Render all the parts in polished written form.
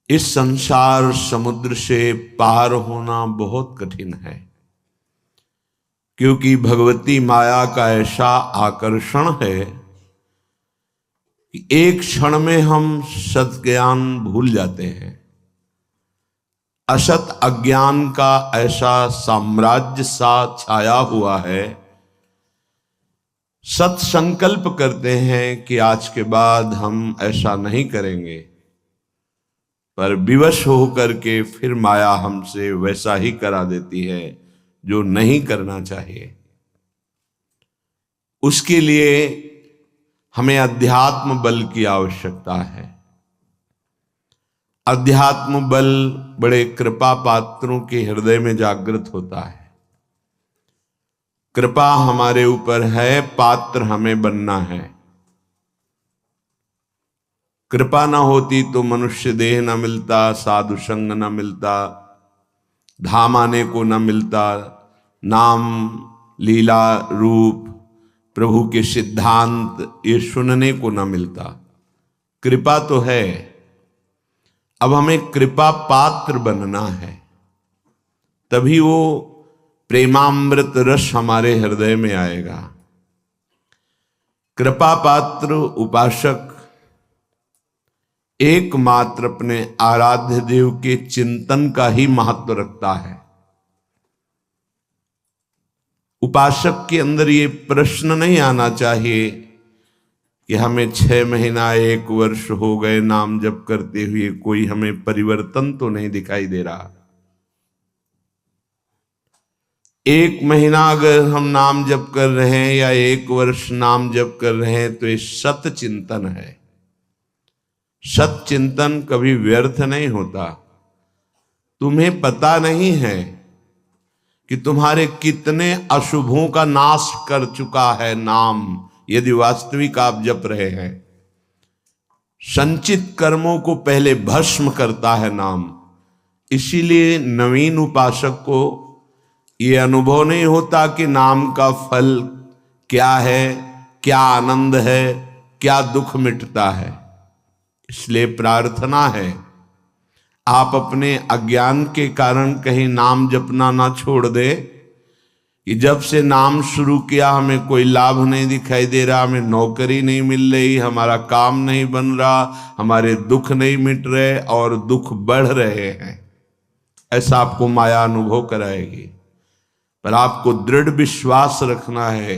इस संसार समुद्र से पार होना बहुत कठिन है, क्योंकि भगवती माया का ऐसा आकर्षण है कि एक क्षण में हम सत ज्ञान भूल जाते हैं। असत अज्ञान का ऐसा साम्राज्य सा छाया हुआ है। सत संकल्प करते हैं कि आज के बाद हम ऐसा नहीं करेंगे, पर विवश होकर के फिर माया हमसे वैसा ही करा देती है जो नहीं करना चाहिए। उसके लिए हमें अध्यात्म बल की आवश्यकता है। अध्यात्म बल बड़े कृपा पात्रों के हृदय में जागृत होता है। कृपा हमारे ऊपर है, पात्र हमें बनना है। कृपा ना होती तो मनुष्य देह न मिलता, साधु संग न मिलता, धाम आने को न मिलता, नाम लीला रूप प्रभु के सिद्धांत ये सुनने को न मिलता। कृपा तो है, अब हमें कृपा पात्र बनना है, तभी वो प्रेमामृत रस हमारे हृदय में आएगा। कृपा पात्र उपासक एकमात्र अपने आराध्य देव के चिंतन का ही महत्व रखता है। उपासक के अंदर ये प्रश्न नहीं आना चाहिए कि हमें 6 महीना 1 वर्ष हो गए नाम जप करते हुए, कोई हमें परिवर्तन तो नहीं दिखाई दे रहा। 1 महीना अगर हम नाम जप कर रहे हैं या 1 वर्ष नाम जप कर रहे हैं तो ये सत चिंतन है। सत चिंतन कभी व्यर्थ नहीं होता। तुम्हें पता नहीं है कि तुम्हारे कितने अशुभों का नाश कर चुका है नाम, यदि वास्तविक आप जप रहे हैं। संचित कर्मों को पहले भस्म करता है नाम। इसीलिए नवीन उपासक को ये अनुभव नहीं होता कि नाम का फल क्या है, क्या आनंद है, क्या दुख मिटता है। इसलिए प्रार्थना है आप अपने अज्ञान के कारण कहीं नाम जपना ना छोड़ दे कि जब से नाम शुरू किया हमें कोई लाभ नहीं दिखाई दे रहा, हमें नौकरी नहीं मिल रही, हमारा काम नहीं बन रहा, हमारे दुख नहीं मिट रहे और दुख बढ़ रहे हैं। ऐसा आपको माया अनुभव कराएगी। पर आपको दृढ़ विश्वास रखना है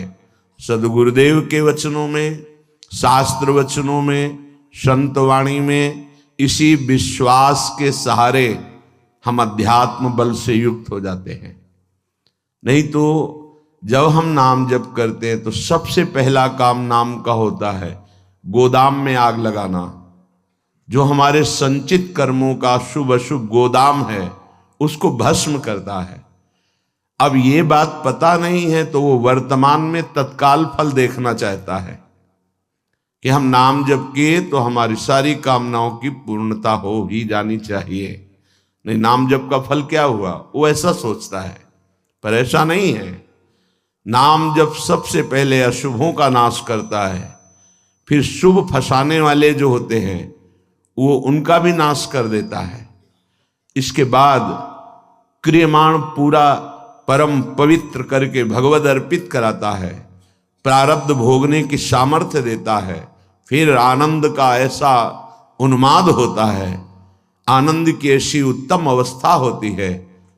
सदगुरुदेव के वचनों में, शास्त्र वचनों में, संत वाणी में। इसी विश्वास के सहारे हम अध्यात्म बल से युक्त हो जाते हैं। नहीं तो जब हम नाम जप करते हैं तो सबसे पहला काम नाम का होता है गोदाम में आग लगाना। जो हमारे संचित कर्मों का शुभ अशुभ गोदाम है उसको भस्म करता है। अब ये बात पता नहीं है तो वो वर्तमान में तत्काल फल देखना चाहता है कि हम नाम जप किए तो हमारी सारी कामनाओं की पूर्णता हो ही जानी चाहिए। नहीं, नाम जप का फल क्या हुआ, वो ऐसा सोचता है। पर ऐसा नहीं है। नाम जप सबसे पहले अशुभों का नाश करता है, फिर शुभ फंसाने वाले जो होते हैं वो उनका भी नाश कर देता है। इसके बाद क्रियमाण पूरा परम पवित्र करके भगवद अर्पित कराता है, प्रारब्ध भोगने की सामर्थ्य देता है। फिर आनंद का ऐसा उन्माद होता है, आनंद की ऐसी उत्तम अवस्था होती है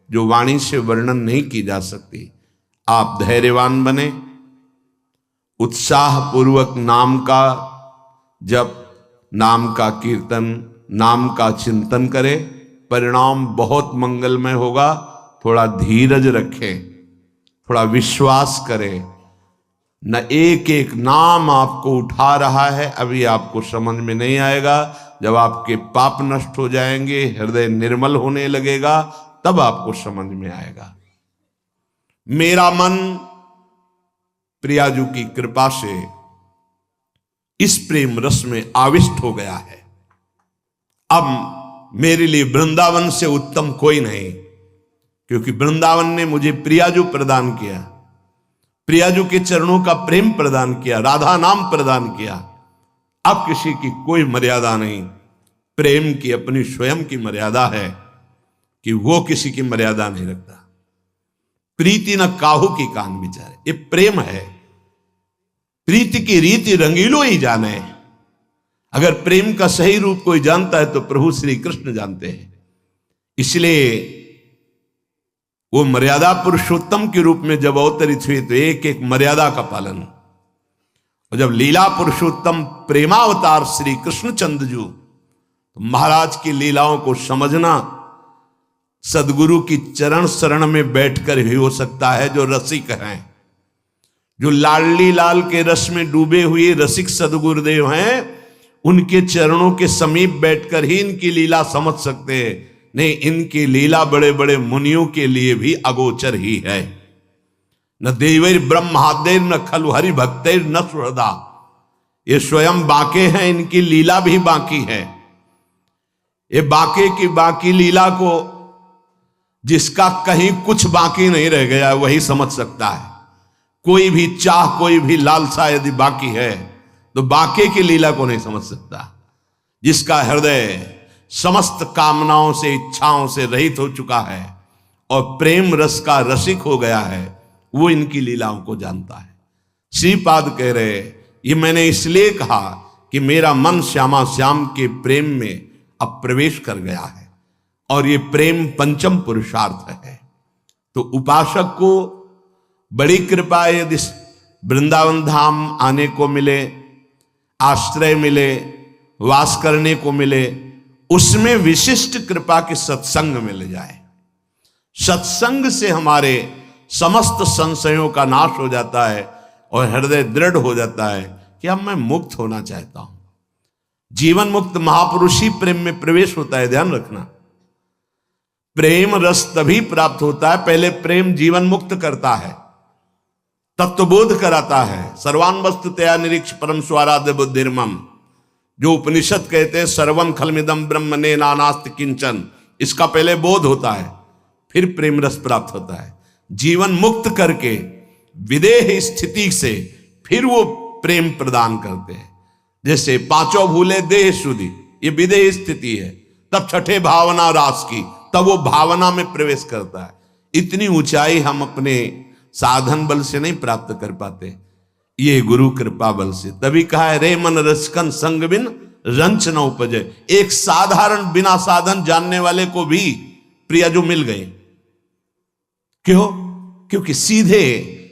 जो वाणी से वर्णन नहीं की जा सकती। आप धैर्यवान बने, उत्साह पूर्वक नाम का जप, नाम का कीर्तन, नाम का चिंतन करें। परिणाम बहुत मंगलमय होगा। थोड़ा धीरज रखें, थोड़ा विश्वास करें। न एक एक नाम आपको उठा रहा है, अभी आपको समझ में नहीं आएगा। जब आपके पाप नष्ट हो जाएंगे, हृदय निर्मल होने लगेगा, तब आपको समझ में आएगा। मेरा मन प्रियाजू की कृपा से इस प्रेम रस में आविष्ट हो गया है। अब मेरे लिए वृंदावन से उत्तम कोई नहीं, क्योंकि वृंदावन ने मुझे प्रियाजू प्रदान किया, प्रियाजू के चरणों का प्रेम प्रदान किया, राधा नाम प्रदान किया। अब किसी की कोई मर्यादा नहीं। प्रेम की अपनी स्वयं की मर्यादा है कि वो किसी की मर्यादा नहीं रखता। प्रीति न काहू की कान विचारे, ये प्रेम है। प्रीति की रीति रंगीलो ही जाने। अगर प्रेम का सही रूप कोई जानता है तो प्रभु श्री कृष्ण जानते हैं। इसलिए वो मर्यादा पुरुषोत्तम के रूप में जब अवतरित हुए तो एक एक मर्यादा का पालन। और जब लीला पुरुषोत्तम प्रेमावतार श्री कृष्णचंद्र जी, तो महाराज की लीलाओं को समझना सदगुरु की चरण शरण में बैठकर ही हो सकता है। जो रसिक हैं, जो लाडली लाल के रस में डूबे हुए रसिक सदगुरुदेव हैं, उनके चरणों के समीप बैठकर ही इनकी लीला समझ सकते हैं। नहीं, इनकी लीला बड़े बड़े मुनियों के लिए भी अगोचर ही है। न देवैर ब्रह्मादेर न खलु हरि भक्तेर न सुहृदा, ये स्वयं बाके हैं, इनकी लीला भी बाकी है। ये बाके की बाकी लीला को जिसका कहीं कुछ बाकी नहीं रह गया वही समझ सकता है। कोई भी चाह, कोई भी लालसा यदि बाकी है तो बाके की लीला को नहीं समझ सकता। जिसका हृदय समस्त कामनाओं से, इच्छाओं से रहित हो चुका है और प्रेम रस का रसिक हो गया है, वो इनकी लीलाओं को जानता है। श्रीपाद कह रहे, ये मैंने इसलिए कहा कि मेरा मन श्यामा श्याम के प्रेम में अब प्रवेश कर गया है और ये प्रेम पंचम पुरुषार्थ है। तो उपासक को बड़ी कृपा यदि वृंदावन धाम आने को मिले, आश्रय मिले, वास करने को मिले, उसमें विशिष्ट कृपा के सत्संग मिल जाए। सत्संग से हमारे समस्त संशयों का नाश हो जाता है और हृदय दृढ़ हो जाता है कि अब मैं मुक्त होना चाहता हूं। जीवन मुक्त महापुरुष ही प्रेम में प्रवेश होता है, ध्यान रखना। प्रेम रस तभी प्राप्त होता है, पहले प्रेम जीवन मुक्त करता है, तत्वबोध कराता है। सर्वान वस्तु तया निरीक्ष परम स्वाराध्य बुद्धिर्मम, जो उपनिषद कहते हैं सर्वम खलमिदम ब्रह्म ने नानास्त किंचन, इसका पहले बोध होता है, फिर प्रेम रस प्राप्त होता है। जीवन मुक्त करके विदेह स्थिति से फिर वो प्रेम प्रदान करते हैं। जैसे पांचों भूले देह शुद्धि, ये विदेह स्थिति है। तब छठे भावना रास की, तब वो भावना में प्रवेश करता है। इतनी ऊंचाई हम अपने साधन बल से नहीं प्राप्त कर पाते, ये गुरु कृपा बल से। तभी कहा है रे मन रसकन संग बिन रंच न उपजे। एक साधारण बिना साधन जानने वाले को भी प्रिया जो मिल गए। क्यों? क्योंकि सीधे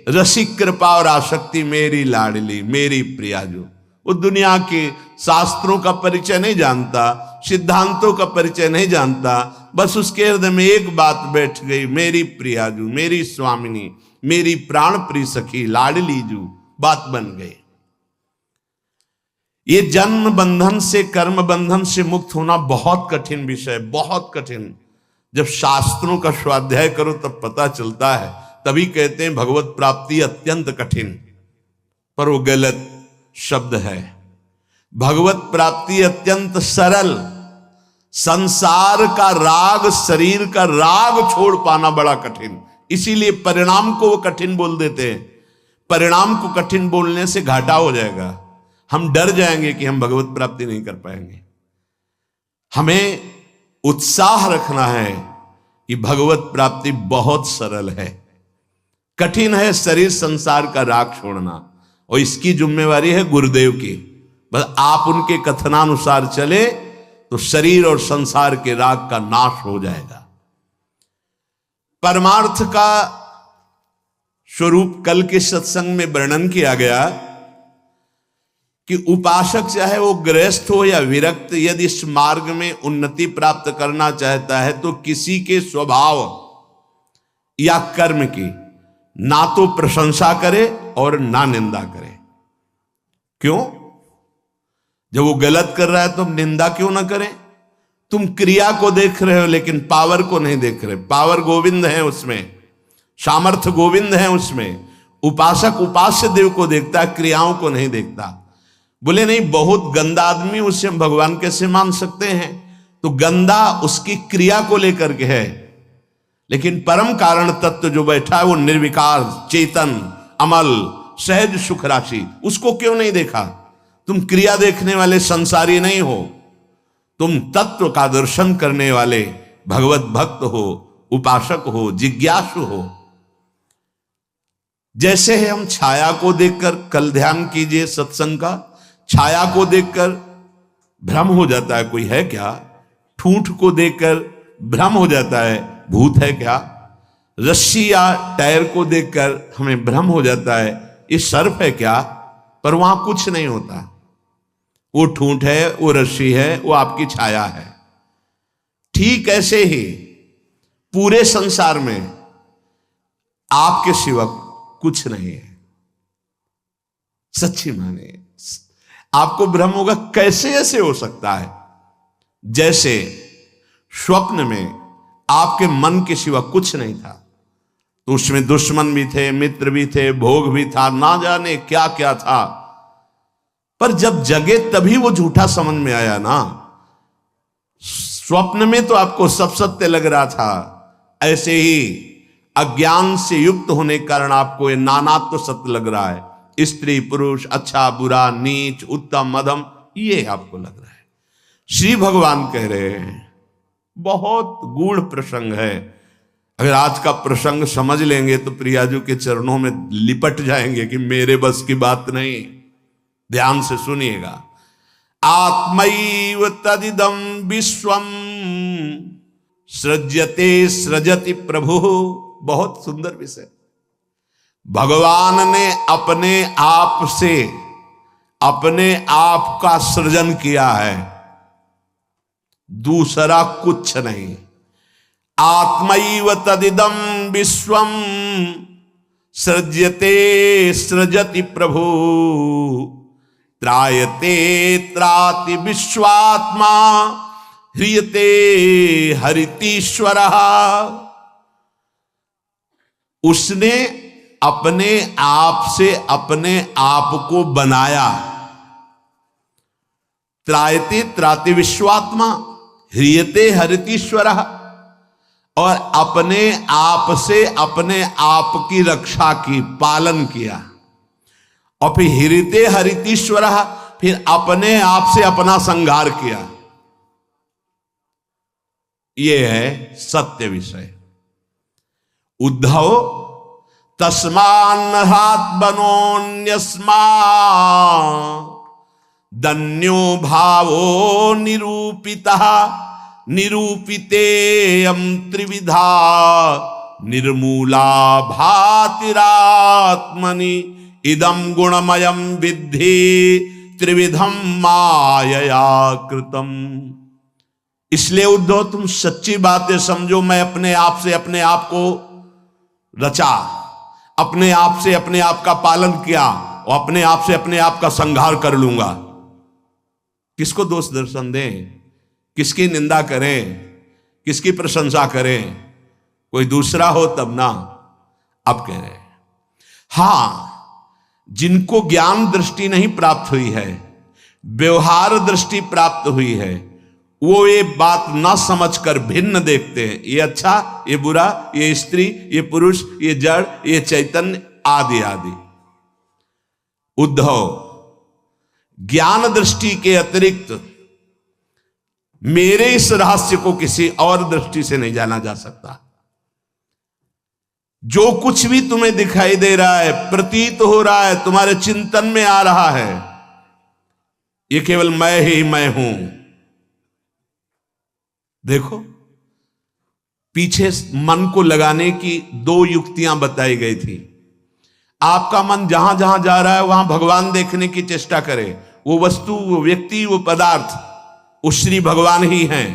रसिक कृपा और आसक्ति मेरी लाडली मेरी प्रिया जो, वो दुनिया के शास्त्रों का परिचय नहीं जानता, सिद्धांतों का परिचय नहीं जानता, बस उसके हृदय में एक बात बैठ गई, मेरी प्रियाजू, मेरी स्वामिनी, मेरी प्राण प्रिय सखी लाडली जू, बात बन गई। ये जन्म बंधन से, कर्म बंधन से मुक्त होना बहुत कठिन विषय, बहुत कठिन। जब शास्त्रों का स्वाध्याय करो तब पता चलता है। तभी कहते हैं भगवत प्राप्ति अत्यंत कठिन, पर वो गलत शब्द है। भगवत प्राप्ति अत्यंत सरल। संसार का राग, शरीर का राग छोड़ पाना बड़ा कठिन। इसीलिए परिणाम को वो कठिन बोल देते हैं। परिणाम को कठिन बोलने से घाटा हो जाएगा, हम डर जाएंगे कि हम भगवत प्राप्ति नहीं कर पाएंगे। हमें उत्साह रखना है कि भगवत प्राप्ति बहुत सरल है। कठिन है शरीर संसार का राग छोड़ना, और इसकी जिम्मेवारी है गुरुदेव की। बस आप उनके कथनानुसार चले तो शरीर और संसार के राग का नाश हो जाएगा। परमार्थ का स्वरूप कल के सत्संग में वर्णन किया गया कि उपासक चाहे वो गृहस्थ हो या विरक्त, यदि इस मार्ग में उन्नति प्राप्त करना चाहता है तो किसी के स्वभाव या कर्म की ना तो प्रशंसा करे और ना निंदा करे। क्यों? जब वो गलत कर रहा है तो निंदा क्यों ना करें? तुम क्रिया को देख रहे हो लेकिन पावर को नहीं देख रहे। पावर गोविंद है उसमें, सामर्थ्य गोविंद है उसमें। उपासक उपास्य देव को देखता है, क्रियाओं को नहीं देखता। बोले नहीं, बहुत गंदा आदमी, उससे हम भगवान कैसे मान सकते हैं? तो गंदा उसकी क्रिया को लेकर के है, लेकिन परम कारण तत्व जो बैठा है वो निर्विकार, चेतन, अमल, सहज सुख राशि, उसको क्यों नहीं देखा? तुम क्रिया देखने वाले संसारी नहीं हो, तुम तत्व का दर्शन करने वाले भगवत भक्त हो, उपासक हो, जिज्ञासु हो। जैसे है हम छाया को देखकर, कल ध्यान कीजिए सत्संग का, छाया को देखकर भ्रम हो जाता है कोई है क्या, ठूंठ को देखकर भ्रम हो जाता है भूत है क्या, रस्सी या टायर को देखकर हमें भ्रम हो जाता है ये सर्प है क्या, पर वहां कुछ नहीं होता। वो ठूंठ है, वो रस्सी है, वो आपकी छाया है। ठीक ऐसे ही पूरे संसार में आपके सिवा कुछ नहीं है। सच्ची माने आपको भ्रम होगा, कैसे ऐसे हो सकता है? जैसे स्वप्न में आपके मन के सिवा कुछ नहीं था, तो उसमें दुश्मन भी थे, मित्र भी थे, भोग भी था, ना जाने क्या क्या था, पर जब जगे तभी वो झूठा समझ में आया ना। स्वप्न में तो आपको सब सत्य लग रहा था, ऐसे ही अज्ञान से युक्त होने के कारण आपको ये नानात्व तो सत्य लग रहा है। स्त्री पुरुष, अच्छा बुरा, नीच उत्तम मध्यम, ये आपको लग रहा है। श्री भगवान कह रहे हैं बहुत गूढ़ प्रसंग है। अगर आज का प्रसंग समझ लेंगे तो प्रियाजू के चरणों में लिपट जाएंगे कि मेरे बस की बात नहीं। ध्यान से सुनिएगा। आत्मैव तदिदं विश्वम सृज्यते सृजति प्रभु। बहुत सुंदर विषय। भगवान ने अपने आप से अपने आप का सृजन किया है, दूसरा कुछ नहीं। आत्मैव तदिदं विश्वम सृज्यते सृजति प्रभु त्रायते त्राति विश्वात्मा ह्रियते हरितीश्वरः। उसने अपने आप से अपने आप को बनाया। त्रायते त्राति विश्वात्मा ह्रियते हरितीश्वरः, और अपने आप से अपने आप की रक्षा की, पालन किया। और फिर ह्रियते हरितीश्वरः, फिर अपने आप से अपना संहार किया। यह है सत्य विषय। उद्धव तस्मान्नहात् बनोन्यस्मा दन्यो भावो निरूपितः निरूपितेयं त्रिविधा निर्मूला भातिरात्मनि इदं गुणमयं विद्धि त्रिविधं मायया कृतम्। इसलिए उद्धव तुम सच्ची बातें समझो। मैं अपने आप से अपने आप को रचा, अपने आप से अपने आप का पालन किया, और अपने आप से अपने आप का संहार कर लूंगा। किसको दोष दर्शन दें, किसकी निंदा करें, किसकी प्रशंसा करें? कोई दूसरा हो तब ना। अब कह रहे हैं हां, जिनको ज्ञान दृष्टि नहीं प्राप्त हुई है, व्यवहार दृष्टि प्राप्त हुई है, वो ये बात ना समझकर भिन्न देखते हैं। ये अच्छा, ये बुरा, ये स्त्री, ये पुरुष, ये जड़, ये चैतन्य, आदि आदि। उद्धव, ज्ञान दृष्टि के अतिरिक्त मेरे इस रहस्य को किसी और दृष्टि से नहीं जाना जा सकता। जो कुछ भी तुम्हें दिखाई दे रहा है, प्रतीत हो रहा है, तुम्हारे चिंतन में आ रहा है, ये केवल मैं ही मैं हूं। देखो, पीछे मन को लगाने की दो युक्तियां बताई गई थी। आपका मन जहां जहां जा रहा है वहां भगवान देखने की चेष्टा करे। वो वस्तु, वो व्यक्ति, वो पदार्थ, वो श्री भगवान ही हैं।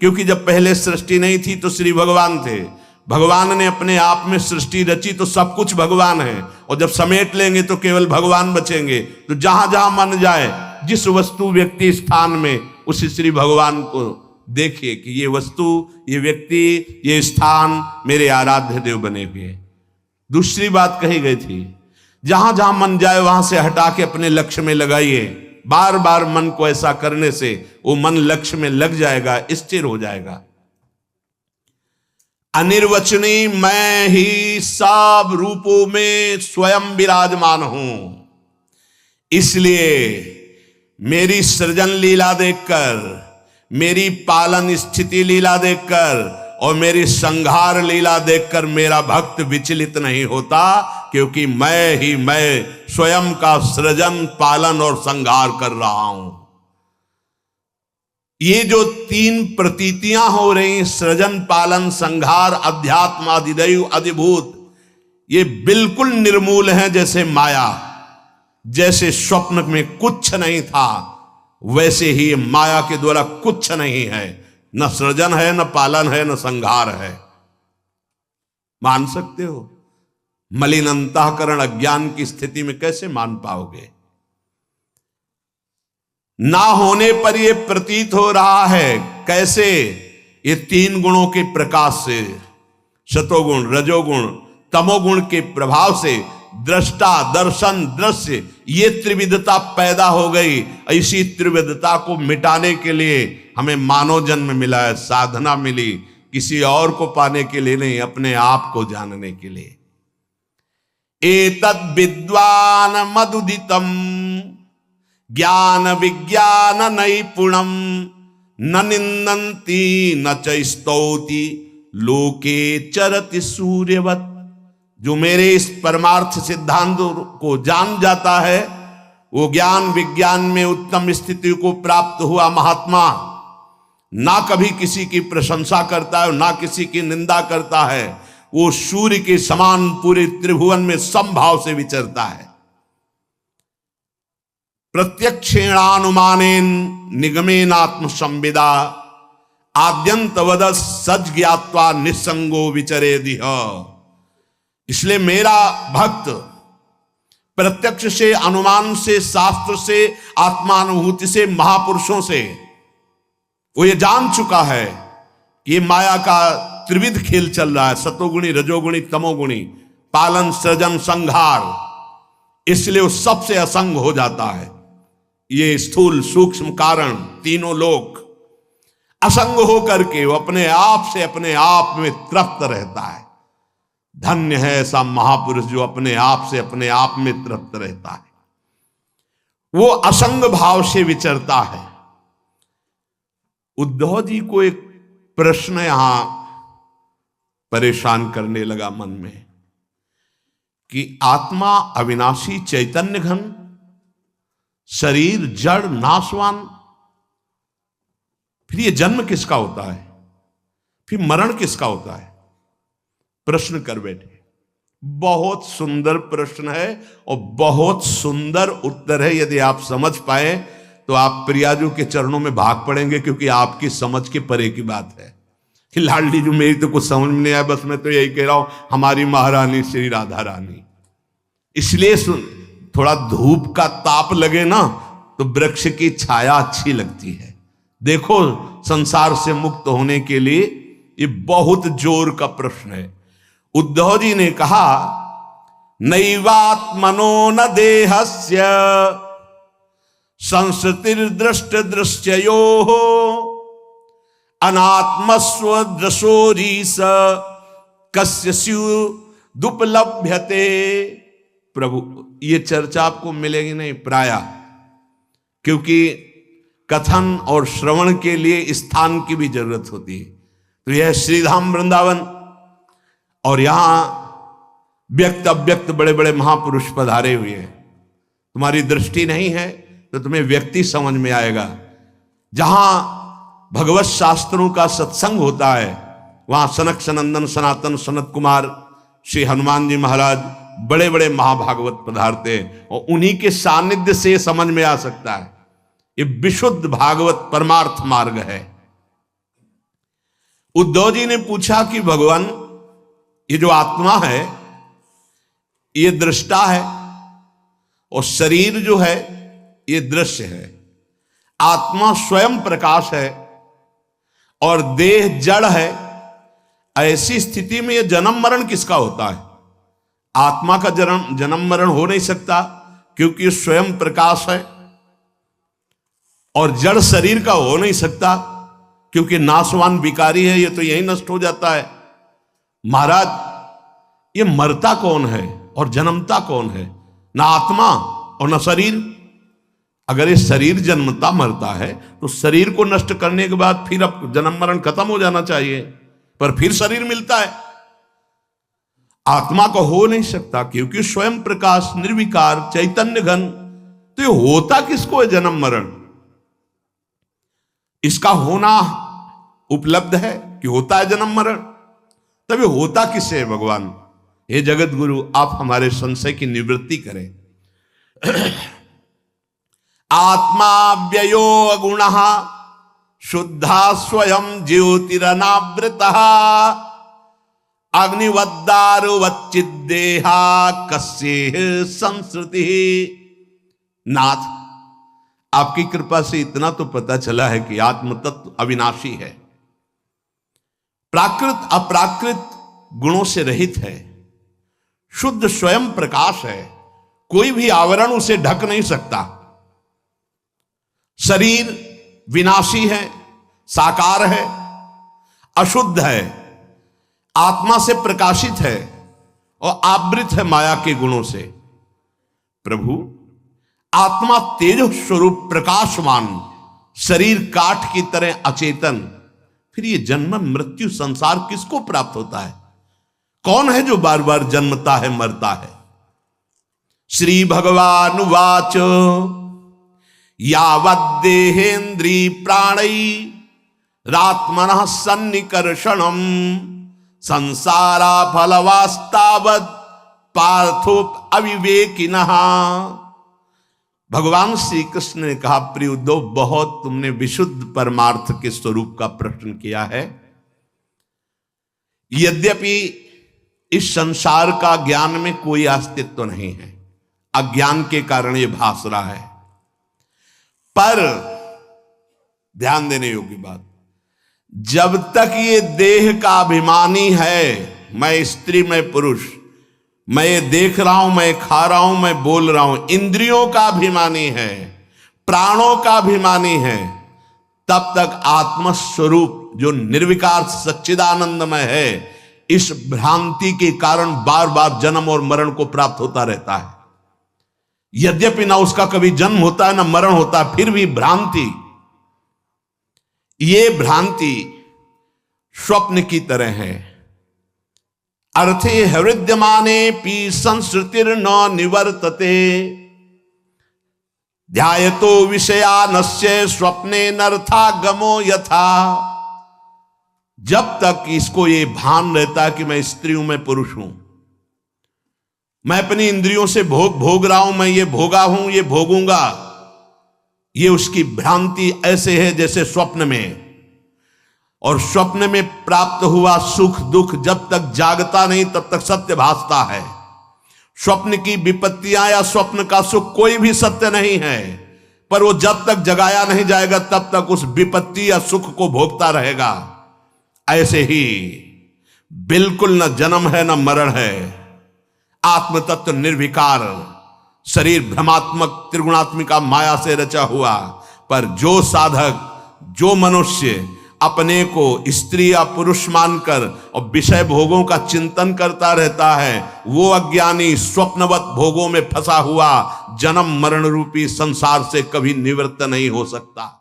क्योंकि जब पहले सृष्टि नहीं थी तो श्री भगवान थे। भगवान ने अपने आप में सृष्टि रची तो सब कुछ भगवान है, और जब समेट लेंगे तो केवल भगवान बचेंगे। तो जहां जहां मन जाए, जिस वस्तु व्यक्ति स्थान में, उस श्री भगवान को देखिए कि ये वस्तु, ये व्यक्ति, ये स्थान मेरे आराध्य देव बने हुए। दूसरी बात कही गई थी, जहां जहां मन जाए वहां से हटा के अपने लक्ष्य में लगाइए। बार बार मन को ऐसा करने से वो मन लक्ष्य में लग जाएगा, स्थिर हो जाएगा। अनिर्वचनीय मैं ही सब रूपों में स्वयं विराजमान हूं। इसलिए मेरी सृजन लीला देखकर, मेरी पालन स्थिति लीला देखकर और मेरी संहार लीला देखकर मेरा भक्त विचलित नहीं होता, क्योंकि मैं स्वयं का सृजन, पालन और संहार कर रहा हूं। ये जो तीन प्रतीतियां हो रही, सृजन, पालन, संहार, अध्यात्म, अधिदैव, अधिभूत, ये बिल्कुल निर्मूल हैं। जैसे माया, जैसे स्वप्न में कुछ नहीं था, वैसे ही माया के द्वारा कुछ नहीं है। न सृजन है, न पालन है, न संहार है। मान सकते हो? मलिन अंतःकरण अज्ञान की स्थिति में कैसे मान पाओगे? ना होने पर यह प्रतीत हो रहा है। कैसे? ये तीन गुणों के प्रकाश से, सतोगुण, रजोगुण, तमोगुण के प्रभाव से दृष्टा, दर्शन, दृश्य, ये त्रिविधता पैदा हो गई। ऐसी त्रिविधता को मिटाने के लिए हमें मानव जन्म मिला है, साधना मिली, किसी और को पाने के लिए नहीं, अपने आप को जानने के लिए। एतद् विद्वान मदुदितम ज्ञान विज्ञान नैपुणम न निन्दन्ति न च स्तौति लोके चरति सूर्यवत्। जो मेरे इस परमार्थ सिद्धांत को जान जाता है, वो ज्ञान विज्ञान में उत्तम स्थिति को प्राप्त हुआ महात्मा ना कभी किसी की प्रशंसा करता है, ना किसी की निंदा करता है। वो सूर्य के समान पूरे त्रिभुवन में समभाव से विचरता है। प्रत्यक्षेणानुमानेन निगमेनात्म संविदा आद्यंतवद सज ज्ञात्वा निसंगो विचरेदिह। इसलिए मेरा भक्त प्रत्यक्ष से, अनुमान से, शास्त्र से, आत्मानुभूति से, महापुरुषों से वो ये जान चुका है कि ये माया का त्रिविध खेल चल रहा है, सतोगुणी, रजोगुणी, तमोगुणी, पालन, सृजन, संहार। इसलिए वो सबसे असंग हो जाता है। ये स्थूल सूक्ष्म कारण तीनों लोग असंग होकर के वो अपने आप में तृप्त रहता है। धन्य है ऐसा महापुरुष जो अपने आप में तृप्त रहता है, वो असंग भाव से विचरता है। उद्धव जी को एक प्रश्न यहां परेशान करने लगा मन में कि आत्मा अविनाशी चैतन्य घन, शरीर जड़ नाशवान, फिर ये जन्म किसका होता है, फिर मरण किसका होता है? प्रश्न कर बैठे। बहुत सुंदर प्रश्न है और बहुत सुंदर उत्तर है। यदि आप समझ पाए तो आप प्रियाजू के चरणों में भाग पड़ेंगे, क्योंकि आपकी समझ के परे की बात है। कि लाडली जो मेरी तो कुछ समझ में नहीं आया, बस मैं तो यही कह रहा हूं, हमारी महारानी श्री राधा रानी। इसलिए थोड़ा धूप का ताप लगे ना तो वृक्ष की छाया अच्छी लगती है। देखो, संसार से मुक्त होने के लिए ये बहुत जोर का प्रश्न है। उद्धव जी ने कहा, नैवात्मनो न देहस्य संसृतिर्दृष्ट दृश्ययो अनात्मस्व दृशोरीस कस्य स्युदुपलभ्यते। प्रभु, ये चर्चा आपको मिलेगी नहीं प्राय, क्योंकि कथन और श्रवण के लिए स्थान की भी जरूरत होती है। तो यह श्रीधाम वृंदावन, और यहां व्यक्त अव्यक्त बड़े बड़े महापुरुष पधारे हुए हैं। तुम्हारी दृष्टि नहीं है तो तुम्हें व्यक्ति समझ में आएगा। जहां भगवत शास्त्रों का सत्संग होता है, वहां सनक सनंदन सनातन सनत कुमार श्री हनुमान जी महाराज, बड़े बड़े महाभागवत पधारते हैं, और उन्हीं के सानिध्य से समझ में आ सकता है। ये विशुद्ध भागवत परमार्थ मार्ग है। उद्धव जी ने पूछा कि भगवान, ये जो आत्मा है ये दृष्टा है, और शरीर जो है ये दृश्य है। आत्मा स्वयं प्रकाश है और देह जड़ है। ऐसी स्थिति में ये जन्म मरण किसका होता है? आत्मा का जन्म मरण हो नहीं सकता, क्योंकि स्वयं प्रकाश है। और जड़ शरीर का हो नहीं सकता, क्योंकि नाशवान विकारी है, ये तो यही नष्ट हो जाता है। महाराज, ये मरता कौन है और जन्मता कौन है? ना आत्मा और ना शरीर। अगर ये शरीर जन्मता मरता है तो शरीर को नष्ट करने के बाद फिर अब जन्म मरण खत्म हो जाना चाहिए, पर फिर शरीर मिलता है। आत्मा को हो नहीं सकता, क्योंकि स्वयं प्रकाश निर्विकार चैतन्य घन। तो ये होता किसको है जन्म मरण? इसका होना उपलब्ध है कि होता है जन्म मरण, तभी होता किससे है भगवान? हे जगत गुरु, आप हमारे संशय की निवृत्ति करें। आत्मा व्ययो गुण शुद्धा स्वयं ज्योतिरनावृता अग्निवद्दारुवच्चिदेहा कस्य संस्कृति। नाथ, आपकी कृपा से इतना तो पता चला है कि आत्म तत्व अविनाशी है, प्राकृत अप्राकृत गुणों से रहित है, शुद्ध स्वयं प्रकाश है, कोई भी आवरण उसे ढक नहीं सकता। शरीर विनाशी है, साकार है, अशुद्ध है, आत्मा से प्रकाशित है और आवृत है माया के गुणों से। प्रभु, आत्मा तेज स्वरूप प्रकाशवान, शरीर काठ की तरह अचेतन, फिर ये जन्म मृत्यु संसार किसको प्राप्त होता है? कौन है जो बार बार जन्मता है मरता है? श्री भगवान वाच यावद्देहेन्द्री प्राणै रात्मनः सन्निकर्षणम संसारा फलवास्तावद पार्थो अविवेकिनः। भगवान श्री कृष्ण ने कहा, प्रिय उद्धव, बहुत तुमने विशुद्ध परमार्थ के स्वरूप का प्रश्न किया है। यद्यपि इस संसार का ज्ञान में कोई अस्तित्व नहीं है, अज्ञान के कारण यह भास रहा है, पर ध्यान देने योग्य बात, जब तक ये देह का अभिमानी है, मैं स्त्री मैं पुरुष, मैं ये देख रहा हूं, मैं खा रहा हूं, मैं बोल रहा हूं, इंद्रियों का अभिमानी है, प्राणों का अभिमानी है, तब तक आत्मस्वरूप जो निर्विकार सच्चिदानंदमय है, इस भ्रांति के कारण बार बार जन्म और मरण को प्राप्त होता रहता है। यद्यपि ना उसका कभी जन्म होता है ना मरण होता है, फिर भी भ्रांति, ये भ्रांति स्वप्न की तरह है। अर्थे हृद्यमाने पी संस्कृतिर न निवर्तते ध्यायतो विषयानस्य स्वप्ने नर्थागमो यथा। जब तक इसको ये भान रहता है कि मैं स्त्री हूं, मैं पुरुष हूं, मैं अपनी इंद्रियों से भोग रहा हूं, मैं ये भोगा हूं, ये भोगूंगा, ये उसकी भ्रांति ऐसे है जैसे स्वप्न में। और स्वप्न में प्राप्त हुआ सुख दुख जब तक जागता नहीं तब तक सत्य भासता है। स्वप्न की विपत्तियां या स्वप्न का सुख कोई भी सत्य नहीं है, पर वो जब तक जगाया नहीं जाएगा तब तक उस विपत्ति या सुख को भोगता रहेगा। ऐसे ही बिल्कुल न जन्म है न मरण है, आत्म तत्व निर्विकार, शरीर भ्रमात्मक त्रिगुणात्मिका माया से रचा हुआ। पर जो साधक, जो मनुष्य अपने को स्त्री या पुरुष मानकर और विषय भोगों का चिंतन करता रहता है, वो अज्ञानी स्वप्नवत भोगों में फंसा हुआ जन्म मरण रूपी संसार से कभी निवृत्त नहीं हो सकता।